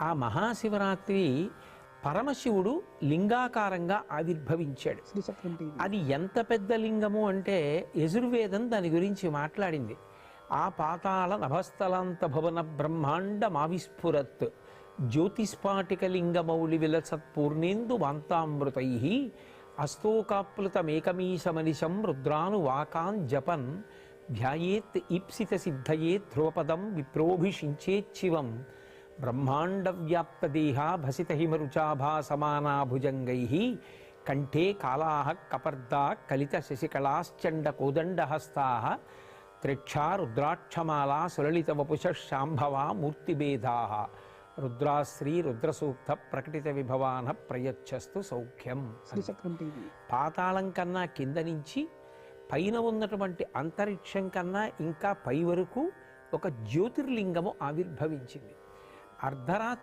ఆ మహాశివరాత్రి పరమశివుడు లింగాకారంగా ఆవిర్భవించాడు. అది ఎంత పెద్ద లింగము అంటే యజుర్వేదం దాని గురించి మాట్లాడింది. ఆ పాతాళ నభస్థలాంత భవన బ్రహ్మాండమావిస్ఫురత్ జ్యోతిస్ఫాటికలింగమౌళి విలసత్పూర్ణేందు వాంతామృతై అస్తోకాప్లుతమేకమీశమనిశం రుద్రానువాకాన్ జపన్ ధ్యాయేత్ ఈప్సిత సిద్ధయే ధ్రువపదం విప్రోభిషించేచ్చివం బ్రహ్మాండవ్యాప్తదేహ భసిత హిమరుచాభాసమానాభుజంగై కంఠే కాళాః కపర్దా కలిత శశికళాశ్చండ కోదండహస్తా త్రిక్షా రుద్రాక్షమాలా సులలిత వపుష శాంభవా మూర్తిభేదా రుద్రాశ్రీ రుద్రసూక్త ప్రకటిత విభవాన ప్రయచ్చస్తు సౌఖ్యం. పాతాళం కన్నా కింద నుంచి పైన ఉన్నటువంటి అంతరిక్షం కన్నా ఇంకా పై వరకు ఒక జ్యోతిర్లింగము ఆవిర్భవించింది. అర్ధరాత్రి